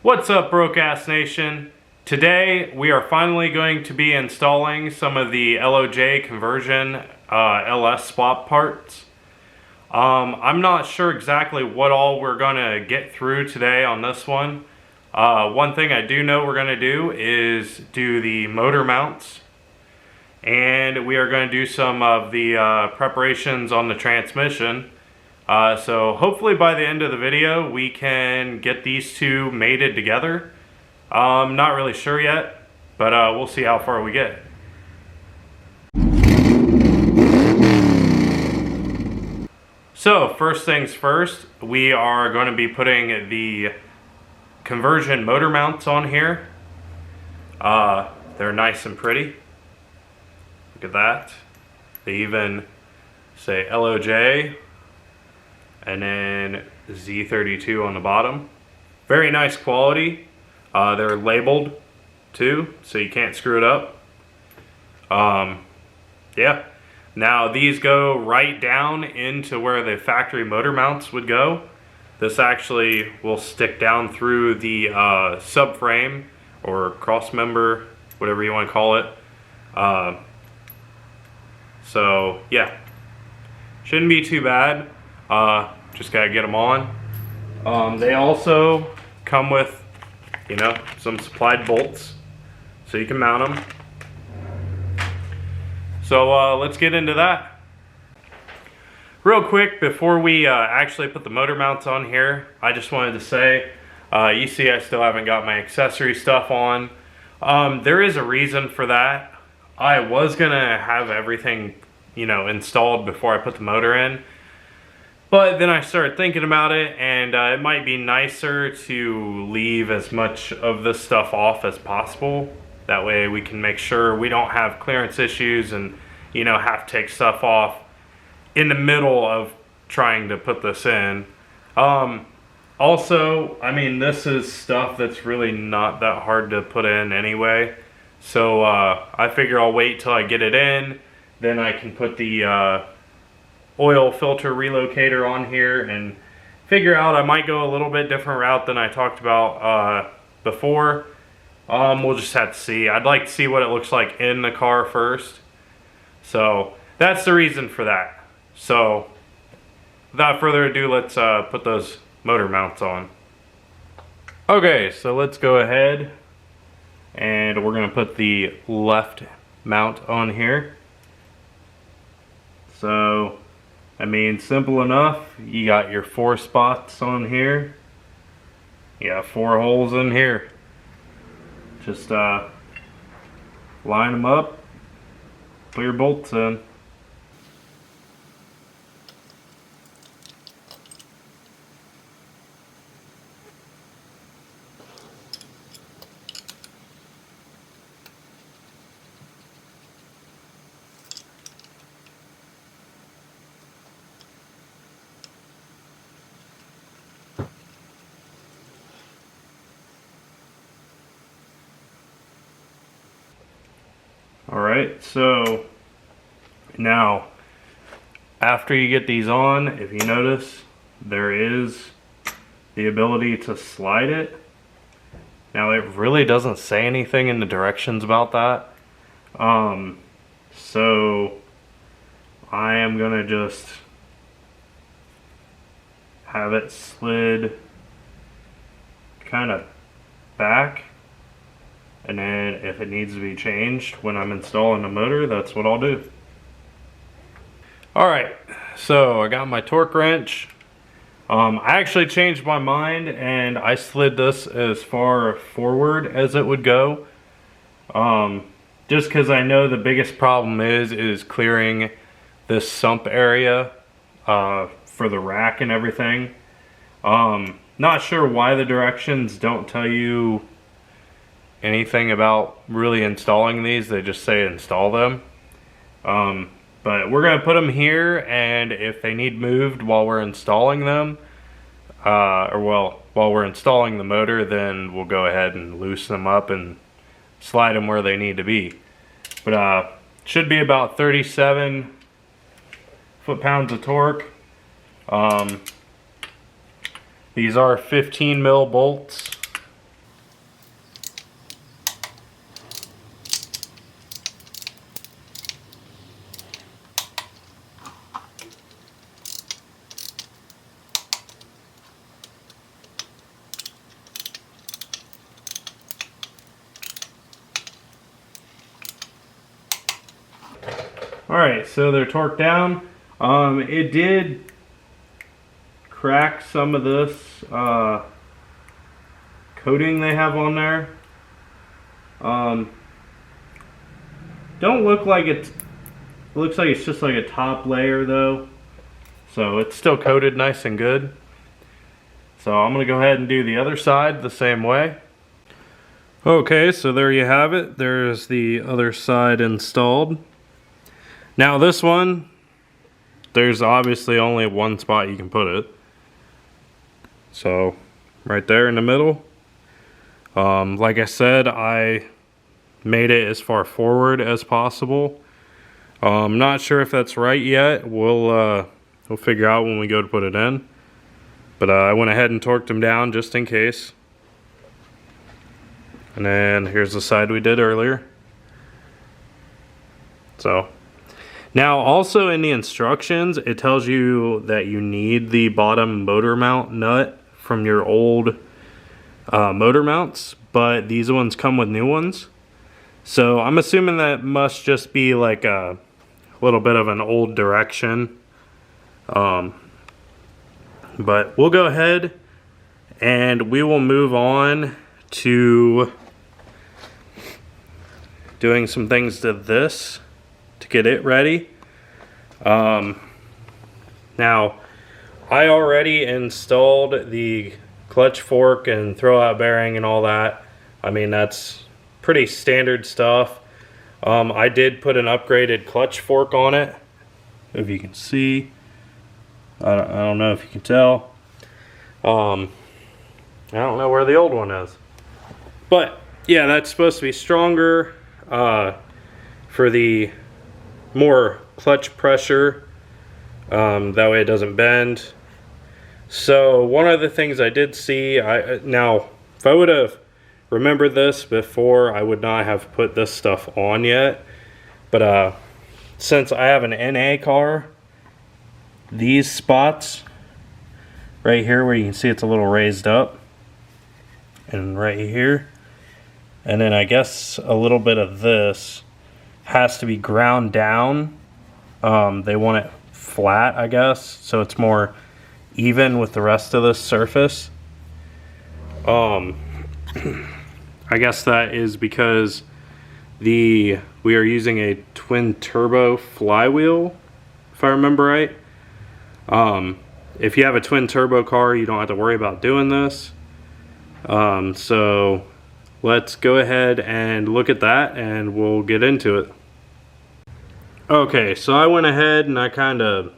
What's up, Broke Ass Nation? Today we are finally going to be installing some of the LOJ conversion LS swap parts. I'm not sure exactly what all we're gonna get through today on this one. One thing I do know we're gonna do is do the motor mounts, and we are going to do some of the preparations on the transmission. So hopefully by the end of the video we can get these two mated together. Not really sure yet, but we'll see how far we get. So first things first, we are going to be putting the conversion motor mounts on here. They're nice and pretty. Look at that. They even say LOJ and then Z32 on the bottom. Very nice quality. They're labeled too, so you can't screw it up. Yeah. Now these go right down into where the factory motor mounts would go. This actually will stick down through the subframe or cross member, whatever you want to call it. So yeah, shouldn't be too bad. Just gotta get them on. They also come with, some supplied bolts, so you can mount them. So let's get into that. Real quick, before we actually put the motor mounts on here, I just wanted to say, you see I still haven't got my accessory stuff on. There is a reason for that. I was gonna have everything, installed before I put the motor in. But then I started thinking about it, and it might be nicer to leave as much of this stuff off as possible. That way we can make sure we don't have clearance issues and, have to take stuff off in the middle of trying to put this in. Also, this is stuff that's really not that hard to put in anyway. So I figure I'll wait till I get it in, then I can put the oil filter relocator on here and figure out I might go a little bit different route than I talked about before. We'll just have to see. I'd like to see what it looks like in the car first. So that's the reason for that. So without further ado, let's put those motor mounts on. Okay, so let's go ahead and we're gonna put the left mount on here. So simple enough. You got your 4 spots on here. You got 4 holes in here. Just line them up, put your bolts in. Alright, so now after you get these on, if you notice, there is the ability to slide it. Now it really doesn't say anything in the directions about that. So I am gonna just have it slid kind of back. And then if it needs to be changed when I'm installing the motor, that's what I'll do. Alright, so I got my torque wrench. I actually changed my mind and I slid this as far forward as it would go. Just because I know the biggest problem is clearing this sump area for the rack and everything. Not sure why the directions don't tell you anything about really installing these. They just say install them. But we're gonna put them here, and if they need moved while we're installing them, while we're installing the motor, then we'll go ahead and loosen them up and slide them where they need to be. But should be about 37 foot-pounds of torque. These are 15 mil bolts. Alright, so they're torqued down. It did crack some of this coating they have on there. Don't look like it looks like it's just like a top layer though. So it's still coated nice and good. So I'm gonna go ahead and do the other side the same way. Okay, so there you have it. There's the other side installed. Now this one, there's obviously only one spot you can put it. So right there in the middle. Like I said, I made it as far forward as possible. I'm not sure if that's right yet. We'll figure out when we go to put it in. But I went ahead and torqued them down just in case. And then here's the side we did earlier. So now also in the instructions, it tells you that you need the bottom motor mount nut from your old motor mounts, but these ones come with new ones. So I'm assuming that must just be like a little bit of an old direction. But we'll go ahead and we will move on to doing some things to this to get it ready. Now I already installed the clutch fork and throwout bearing and all that. I mean, that's pretty standard stuff. I did put an upgraded clutch fork on it, if you can see. I don't know if you can tell. I don't know where the old one is. But yeah, that's supposed to be stronger for the more clutch pressure. That way it doesn't bend. So one of the things I did see, now if I would have remembered this before, I would not have put this stuff on yet. But since I have an NA car, these spots right here where you can see it's a little raised up, and right here, and then I guess a little bit of this has to be ground down. They want it flat, I guess, so it's more even with the rest of the surface. I guess that is because we are using a twin turbo flywheel, if I remember right. If you have a twin turbo car, you don't have to worry about doing this. So let's go ahead and look at that and we'll get into it. Okay, so I went ahead and I kind of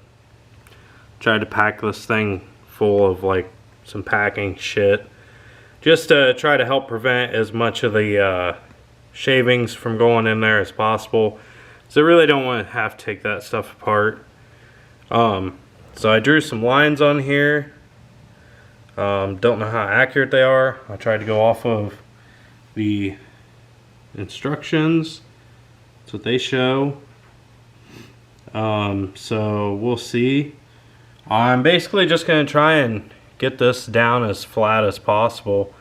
tried to pack this thing full of like some packing shit, just to try to help prevent as much of the shavings from going in there as possible. So I really don't want to have to take that stuff apart. So I drew some lines on here. Don't know how accurate they are. I tried to go off of the instructions. That's what they show. So we'll see. I'm basically just going to try and get this down as flat as possible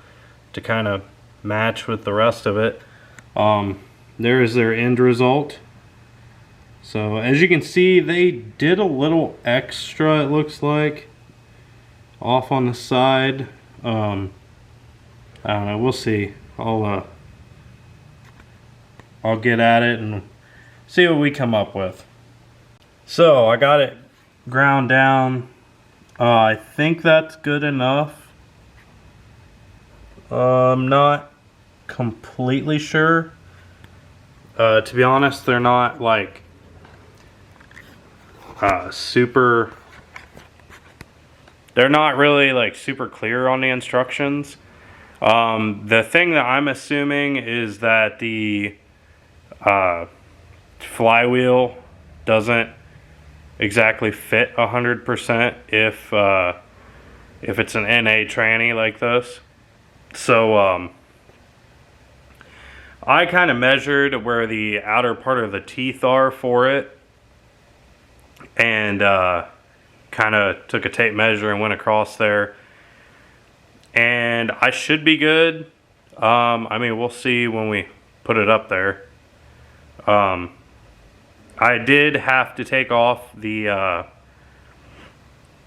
to kind of match with the rest of it. There is their end result. So as you can see, they did a little extra, it looks like, off on the side. I don't know, we'll see. I'll get at it and see what we come up with. So I got it ground down. I think that's good enough. I'm not completely sure. To be honest, they're not like they're not really like super clear on the instructions. The thing that I'm assuming is that the flywheel doesn't exactly fit 100% if it's an NA tranny like this. So I kind of measured where the outer part of the teeth are for it, and kind of took a tape measure and went across there, and I should be good. I mean, we'll see when we put it up there. I did have to take off the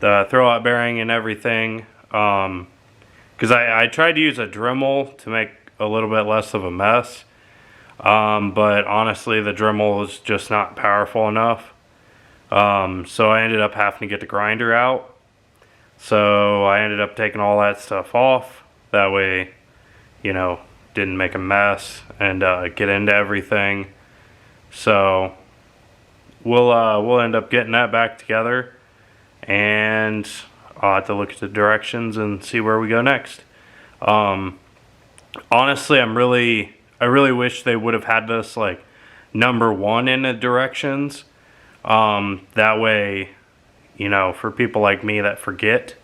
throwout bearing and everything, because I tried to use a Dremel to make a little bit less of a mess, but honestly the Dremel is just not powerful enough, so I ended up having to get the grinder out. So I ended up taking all that stuff off, that way, you know, didn't make a mess and get into everything. So we'll end up getting that back together, and I'll have to look at the directions and see where we go next. Honestly, I really wish they would have had this like #1 in the directions. That way, you know, for people like me that forget,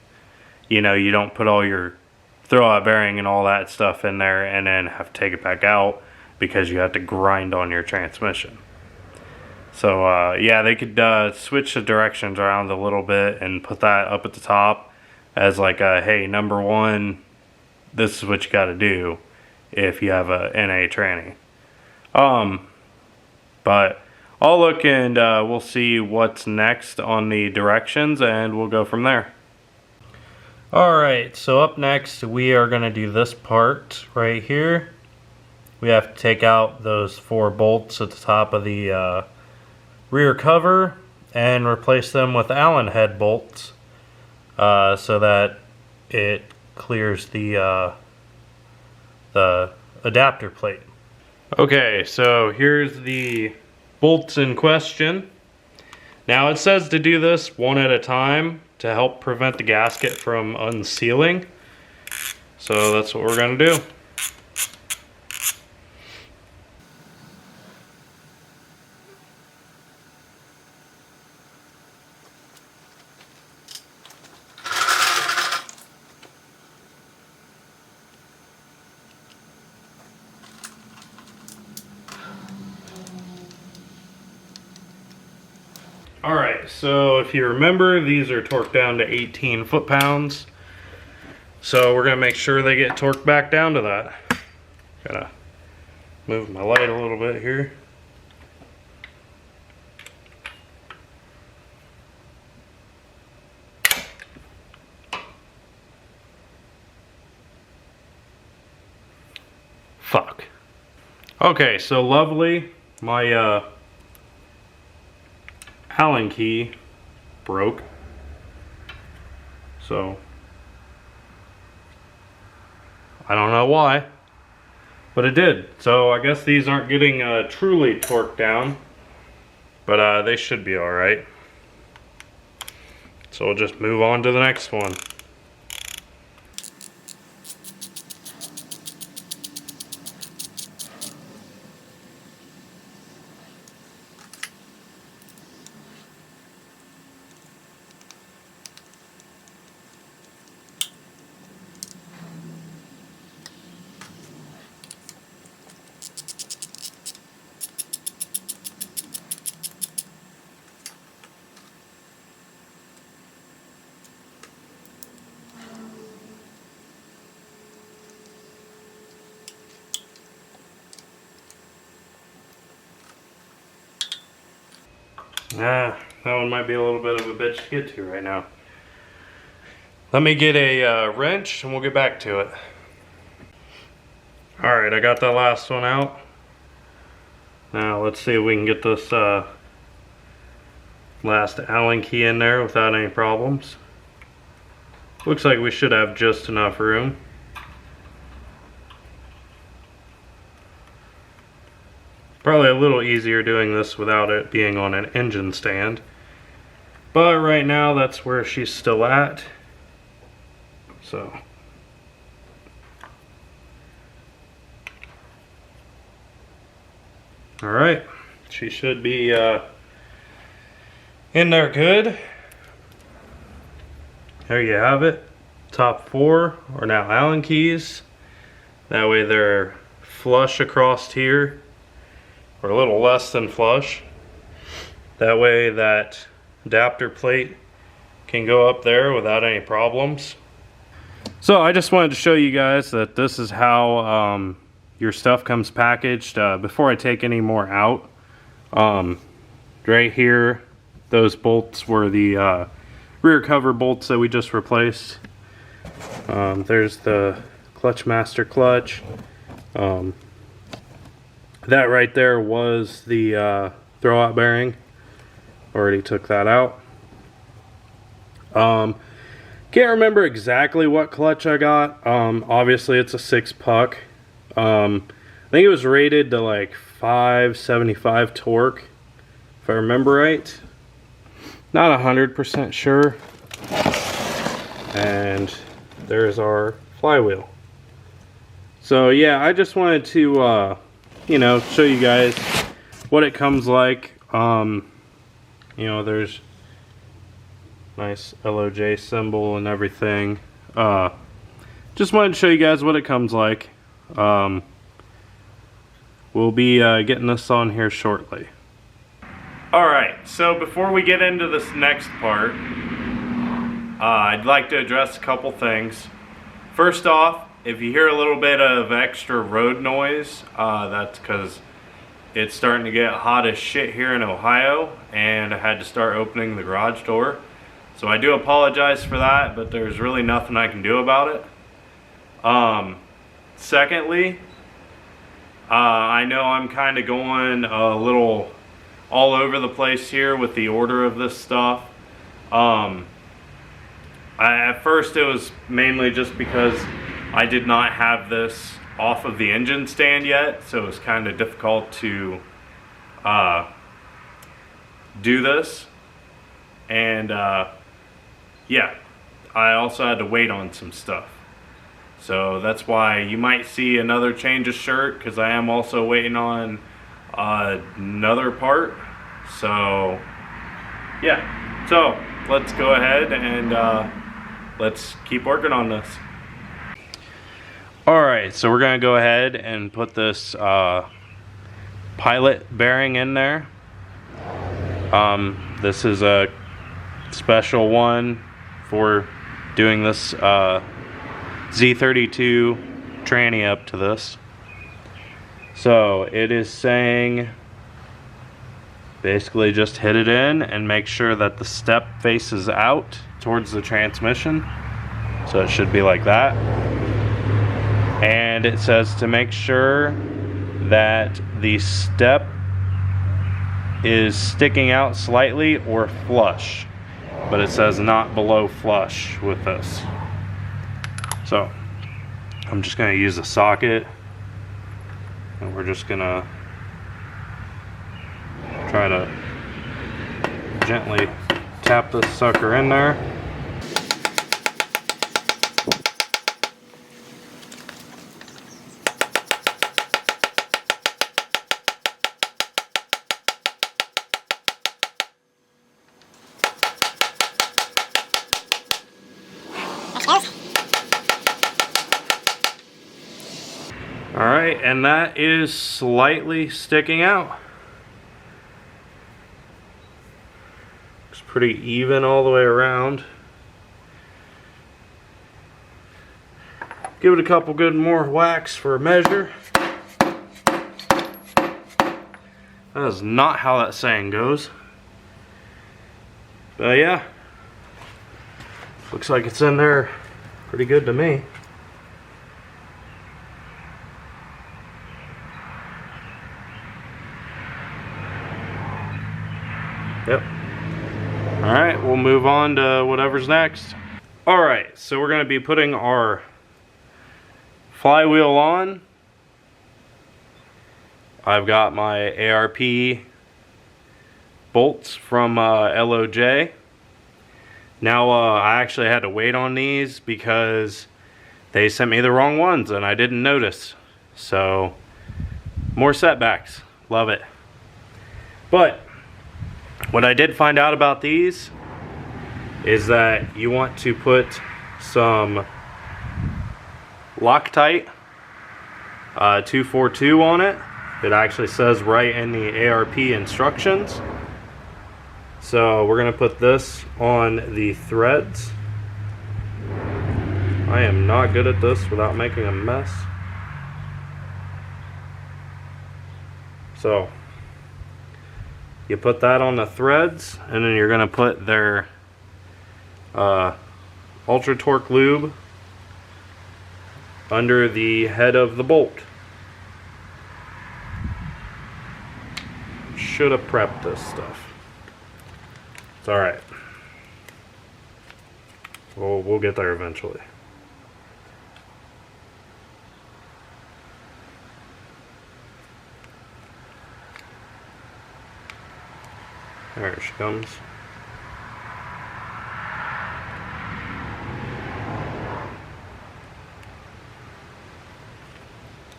you know, you don't put all your throwout bearing and all that stuff in there and then have to take it back out because you have to grind on your transmission. So yeah, they could switch the directions around a little bit and put that up at the top as like a, hey, #1, this is what you got to do if you have a NA tranny. But I'll look and we'll see what's next on the directions and we'll go from there. Alright, so up next we are going to do this part right here. We have to take out those 4 bolts at the top of the rear cover and replace them with Allen head bolts so that it clears the adapter plate. Okay, so here's the bolts in question. Now it says to do this one at a time to help prevent the gasket from unsealing. So that's what we're going to do. Alright, so if you remember, these are torqued down to 18 foot-pounds. So we're going to make sure they get torqued back down to that. Gotta move my light a little bit here. Fuck. Okay, so lovely. My Allen key broke, so I don't know why, but it did. So I guess these aren't getting truly torqued down, but they should be all right. So we'll just move on to the next one. That one might be a little bit of a bitch to get to right now. Let me get a wrench and we'll get back to it. Alright, I got that last one out. Now let's see if we can get this last Allen key in there without any problems. Looks like we should have just enough room. Probably a little easier doing this without it being on an engine stand. But right now that's where she's still at. So. Alright, she should be in there good. There you have it. Top 4 are now Allen keys. That way they're flush across here, or a little less than flush. That way that adapter plate can go up there without any problems. So I just wanted to show you guys that this is how your stuff comes packaged. Before I take any more out, right here, those bolts were the rear cover bolts that we just replaced. There's the clutch master clutch. That right there was the throwout bearing. Already took that out. Can't remember exactly what clutch I got. Obviously it's a 6-puck. I think it was rated to like 575 torque, if I remember right. Not 100% sure. And there's our flywheel. So yeah, I just wanted to you know, show you guys what it comes like. You know, there's nice LOJ symbol and everything. Just wanted to show you guys what it comes like. We'll be getting this on here shortly. Alright, so before we get into this next part, I'd like to address a couple things. First off, if you hear a little bit of extra road noise, that's because it's starting to get hot as shit here in Ohio, and I had to start opening the garage door. So I do apologize for that, but there's really nothing I can do about it. Secondly, I know I'm kind of going a little all over the place here with the order of this stuff. At first it was mainly just because I did not have this off of the engine stand yet, so it was kind of difficult to do this. And yeah, I also had to wait on some stuff. So that's why you might see another change of shirt, because I am also waiting on another part. So yeah, so let's go ahead and let's keep working on this. Alright, so we're gonna go ahead and put this pilot bearing in there. This is a special one for doing this Z32 tranny up to this. So it is saying basically just hit it in and make sure that the step faces out towards the transmission. So it should be like that. And it says to make sure that the step is sticking out slightly or flush, but it says not below flush with this. So I'm just going to use a socket, and we're just going to try to gently tap this sucker in there. Alright, and that is slightly sticking out. Looks pretty even all the way around. Give it a couple good more whacks for a measure. That is not how that saying goes. But yeah, looks like it's in there pretty good to me. Yep. Alright, we'll move on to whatever's next. Alright, so we're going to be putting our flywheel on. I've got my ARP bolts from LOJ. Now I actually had to wait on these because they sent me the wrong ones and I didn't notice. So, more setbacks. Love it. But what I did find out about these is that you want to put some Loctite 242 on it. It actually says right in the ARP instructions. So we're going to put this on the threads. I am not good at this without making a mess. So You put that on the threads, and then you're going to put their ultra torque lube under the head of the bolt. Should have prepped this stuff. It's alright. We'll get there eventually. There she comes.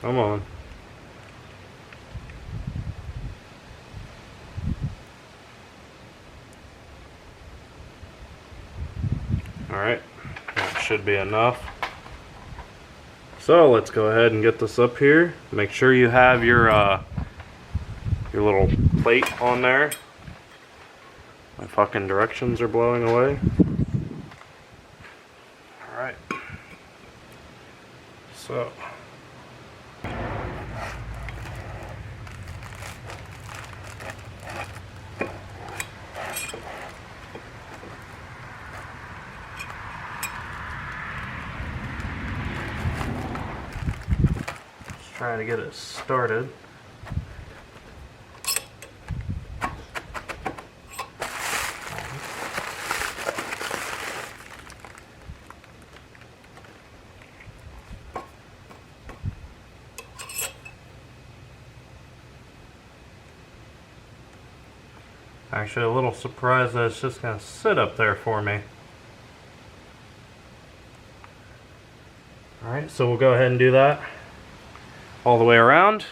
Come on. Alright, that should be enough. So let's go ahead and get this up here. Make sure you have your little plate on there. My fucking directions are blowing away. Alright. So. Just trying to get it started. Actually, a little surprised that it's just going to sit up there for me. Alright, so we'll go ahead and do that all the way around.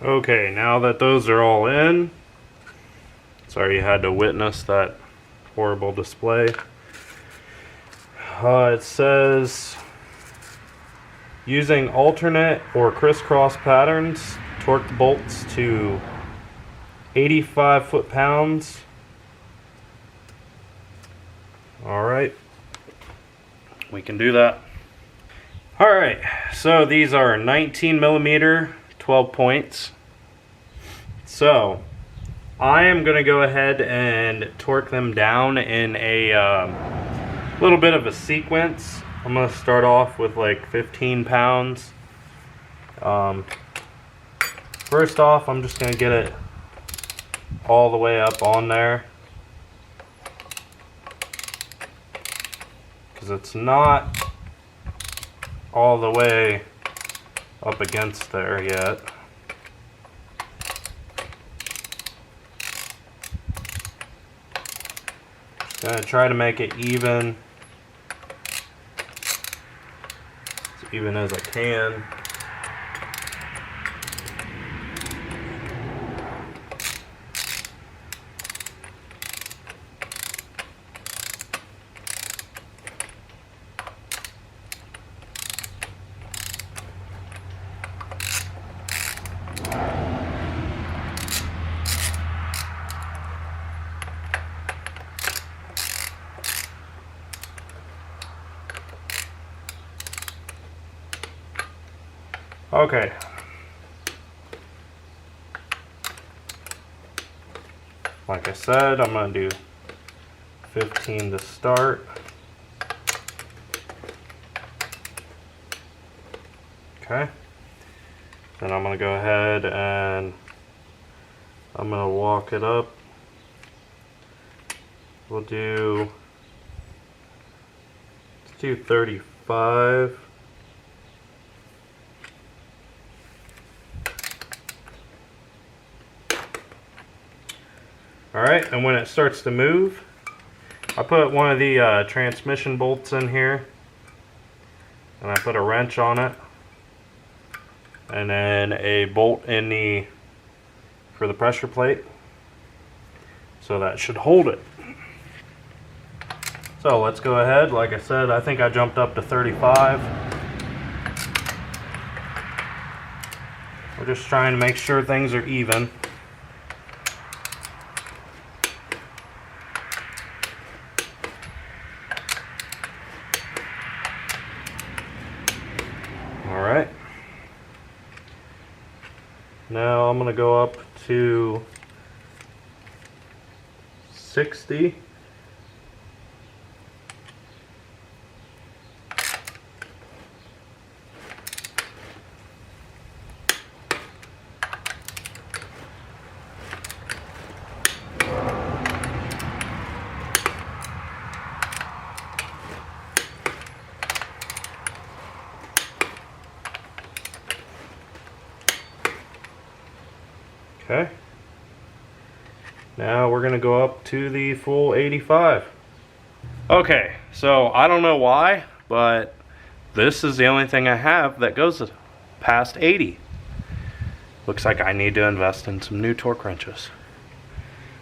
Okay, now that those are all in, sorry you had to witness that horrible display. It says, using alternate or crisscross patterns, torque the bolts to 85 foot-pounds. Alright, we can do that. Alright, so these are 19 millimeter 12 points. So I am going to go ahead and torque them down in a little bit of a sequence. I'm going to start off with like 15 pounds. First off, I'm just going to get it all the way up on there, because it's not all the way up against there yet. Just gonna try to make it even, as even as I can. Okay. Like I said, I'm going to do 15 to start. Okay. Then I'm going to go ahead and I'm going to walk it up. Let's do 35. Alright, and when it starts to move, I put one of the transmission bolts in here, and I put a wrench on it, and then a bolt in for the pressure plate, so that should hold it. So let's go ahead. Like I said, I think I jumped up to 35. We're just trying to make sure things are even. Alright. Now I'm going to go up to 60. Okay. Now we're going to go up to the full 85. Okay, so I don't know why, but this is the only thing I have that goes past 80. Looks like I need to invest in some new torque wrenches.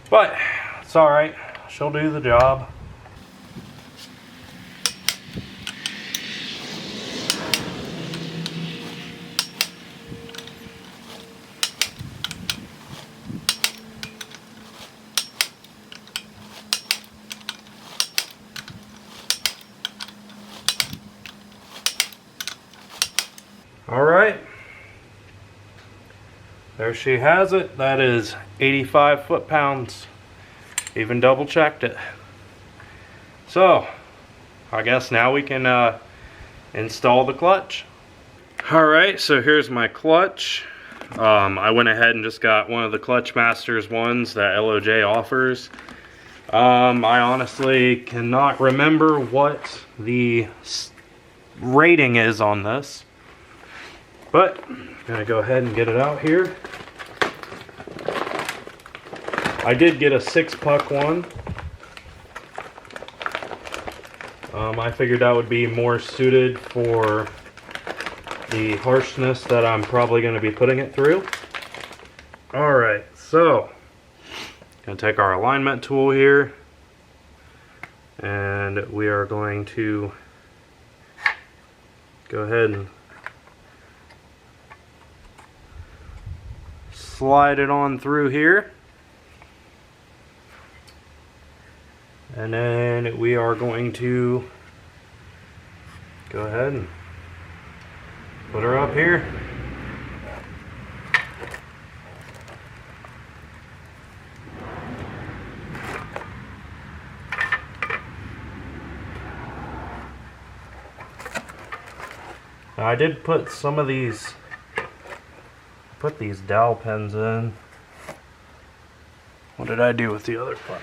But it's alright, she'll do the job. Alright, there she has it. That is 85 foot-pounds. Even double checked it. So, I guess now we can install the clutch. Alright, so here's my clutch. I went ahead and just got one of the Clutch Masters ones that LOJ offers. I honestly cannot remember what the rating is on this. But I'm gonna go ahead and get it out here. I did get a 6-puck one. I figured that would be more suited for the harshness that I'm probably going to be putting it through. Alright, so gonna take our alignment tool here, and we are going to go ahead and slide it on through here, and then we are going to go ahead and put her up here. Now I did put some of these dowel pins in. What did I do with the other part?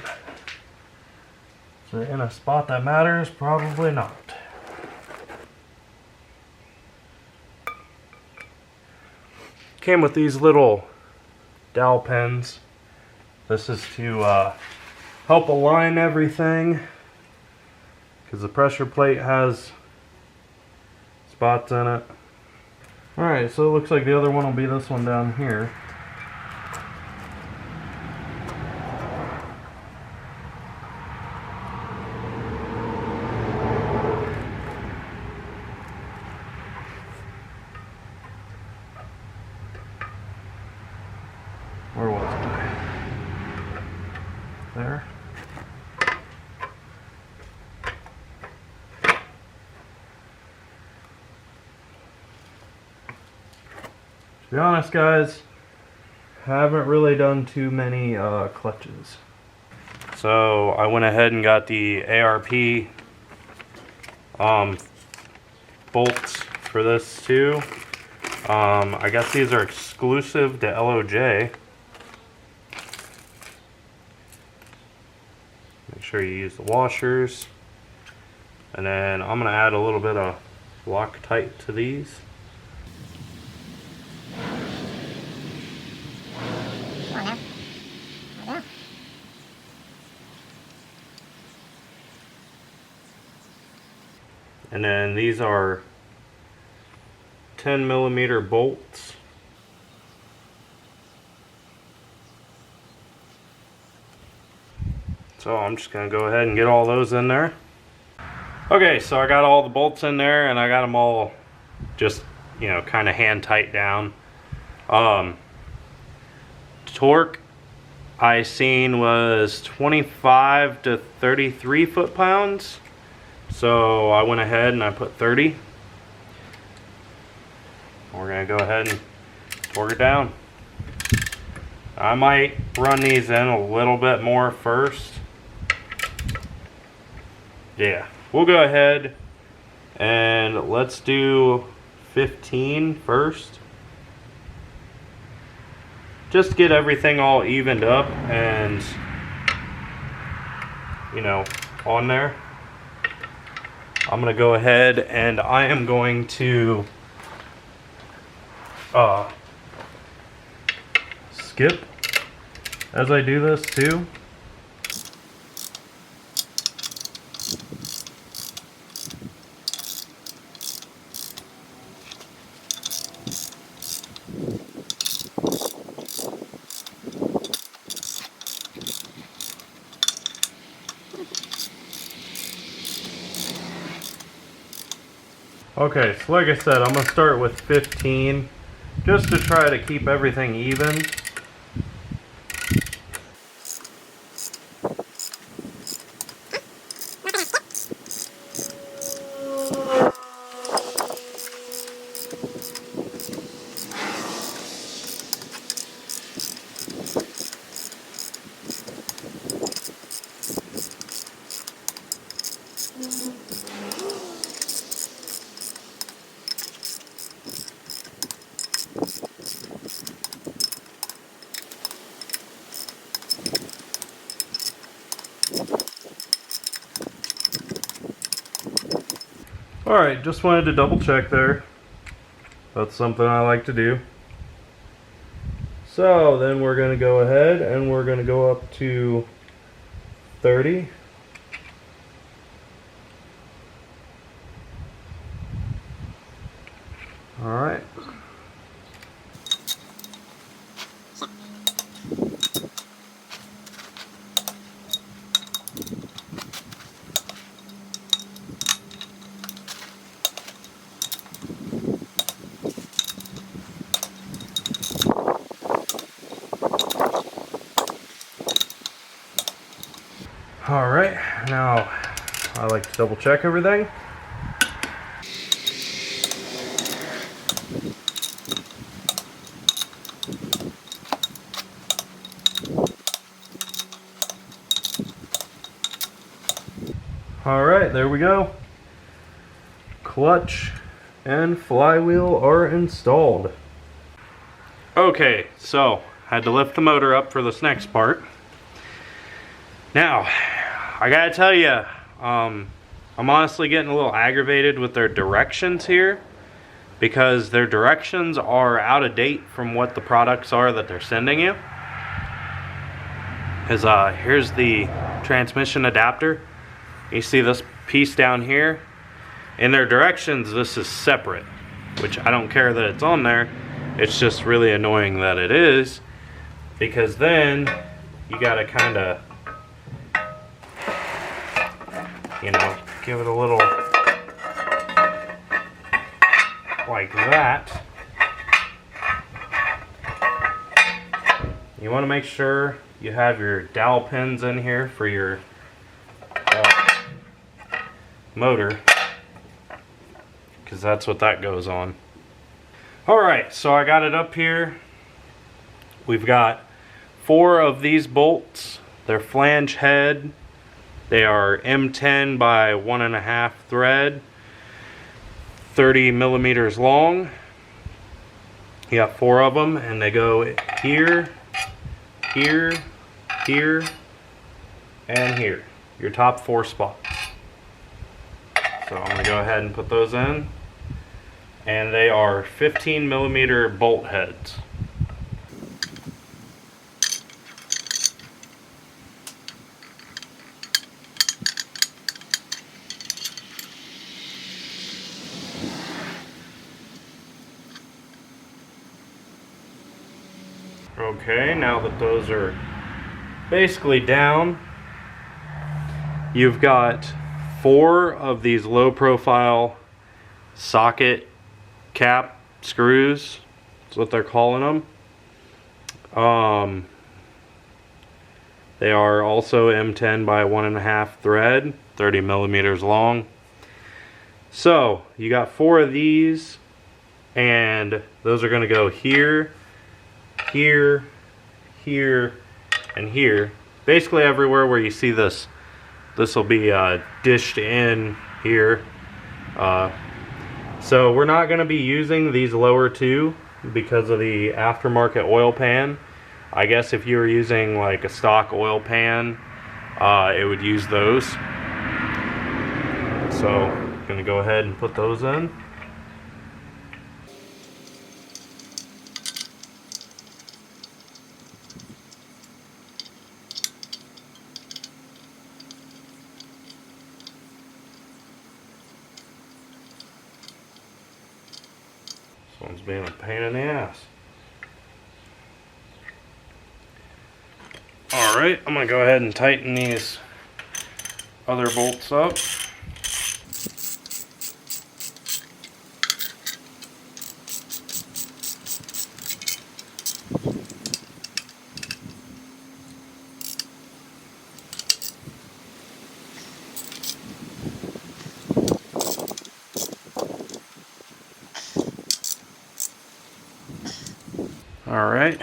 Is it in a spot that matters? Probably not. Came with these little dowel pins. This is to help align everything, because the pressure plate has spots in it. Alright, so it looks like the other one will be this one down here. Where was I? There. To be honest, guys, haven't really done too many clutches. So I went ahead and got the ARP bolts for this too. I guess these are exclusive to LOJ. Make sure you use the washers. And then I'm going to add a little bit of Loctite to these. And then these are 10mm bolts. So I'm just going to go ahead and get all those in there. Okay, so I got all the bolts in there and I got them all just, you know, kind of hand tight down. Torque I seen was 25 to 33 foot-pounds. So I went ahead and I put 30. We're going to go ahead and torque it down. I might run these in a little bit more first. Yeah, we'll go ahead and let's do 15 first. Just get everything all evened up and, you know, on there. I'm going to go ahead and I am going to skip as I do this too. Okay, so like I said, I'm going to start with 15 just to try to keep everything even. Alright, just wanted to double check there. That's something I like to do. So then we're going to go ahead and we're going to go up to 30. Alright. Alright, now I like to double check everything. Alright, there we go. Clutch and flywheel are installed. Okay, so I had to lift the motor up for this next part. Now, I gotta tell you, I'm honestly getting a little aggravated with their directions here because their directions are out of date from what the products are that they're sending you. Because here's the transmission adapter. You see this piece down here? In their directions, this is separate, which I don't care that it's on there. It's just really annoying that it is, because then you gotta kind of, you know, give it a little like that. You want to make sure you have your dowel pins in here for your motor, because that's what that goes on. Alright, so I got it up here. We've got 4 of these bolts. They're flange head. They are M10 by 1.5 thread, 30 millimeters long. You got 4 of them, and they go here, here, here, and here. Your top 4 spots. So I'm going to go ahead and put those in. And they are 15 millimeter bolt heads. Okay, now that those are basically down, you've got 4 of these low profile socket cap screws. That's what they're calling them. They are also M10 by 1.5 thread, 30 millimeters long. So you got 4 of these, and those are going to go here, here, here, and here. Basically everywhere where you see this. This will be dished in here. So we're not going to be using these lower 2 because of the aftermarket oil pan. I guess if you were using like a stock oil pan, it would use those. So I'm going to go ahead and put those in. This one's being a pain in the ass. Alright, I'm going to go ahead and tighten these other bolts up. Alright,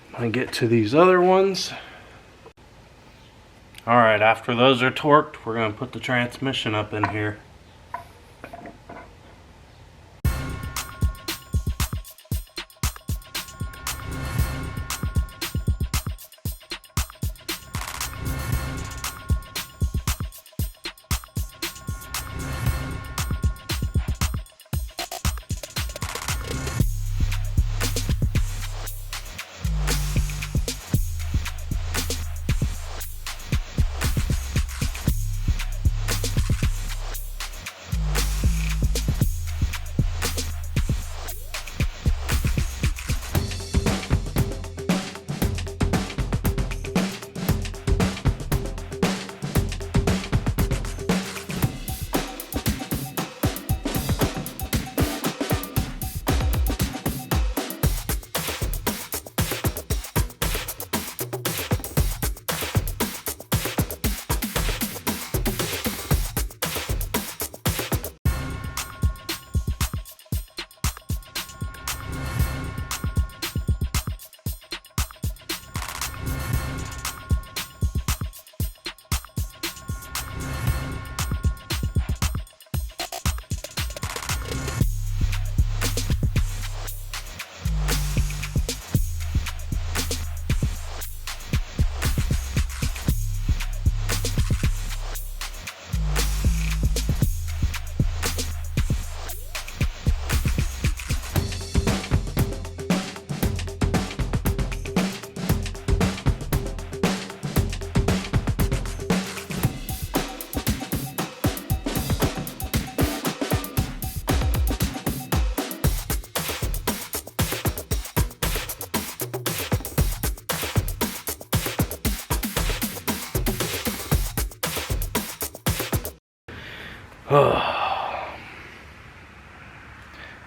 I'm going to get to these other ones. Alright, after those are torqued, we're going to put the transmission up in here.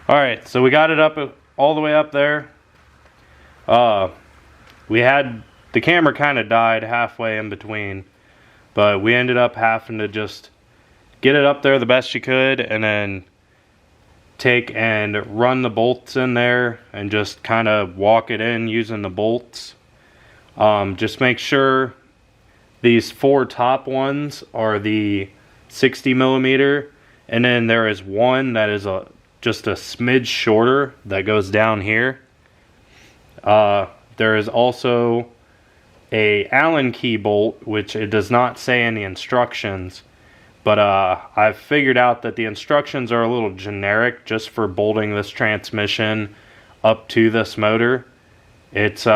Alright, so we got it up all the way up there. We had the camera kind of died halfway in between, but we ended up having to just get it up there the best you could and then take and run the bolts in there and just kind of walk it in using the bolts. Just make sure these 4 top ones are the 60 millimeter, and then there is one that is just a smidge shorter that goes down here. There is also a Allen key bolt, which it does not say in the instructions, but I've figured out that the instructions are a little generic just for bolting this transmission up to this motor. It's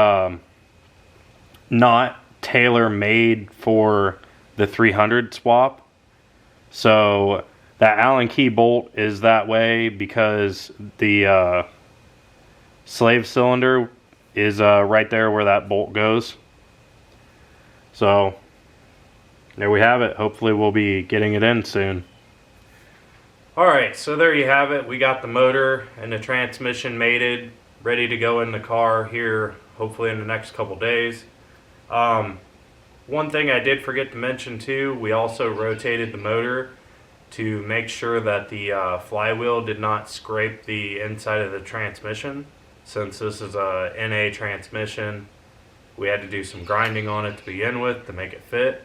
not tailor-made for the 300 swap. So that Allen key bolt is that way because the slave cylinder is right there where that bolt goes. So there we have it. Hopefully we'll be getting it in soon. Alright, so there you have it. We got the motor and the transmission mated, ready to go in the car here, hopefully in the next couple days. One thing I did forget to mention too, we also rotated the motor to make sure that the flywheel did not scrape the inside of the transmission. Since this is a NA transmission, we had to do some grinding on it to begin with to make it fit.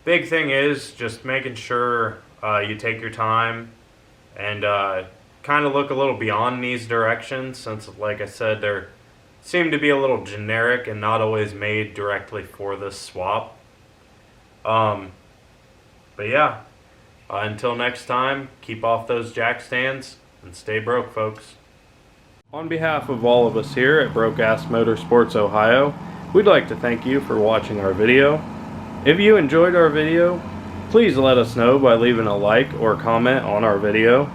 Big thing is just making sure you take your time and kind of look a little beyond these directions, since like I said, they're seem to be a little generic and not always made directly for this swap. But yeah, until next time, keep off those jack stands and stay broke, folks. On behalf of all of us here at Broke Ass Motorsports Ohio, we'd like to thank you for watching our video. If you enjoyed our video, please let us know by leaving a like or comment on our video.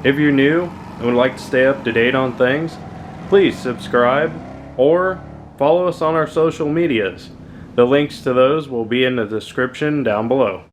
If you're new and would like to stay up to date on things, please subscribe or follow us on our social medias. The links to those will be in the description down below.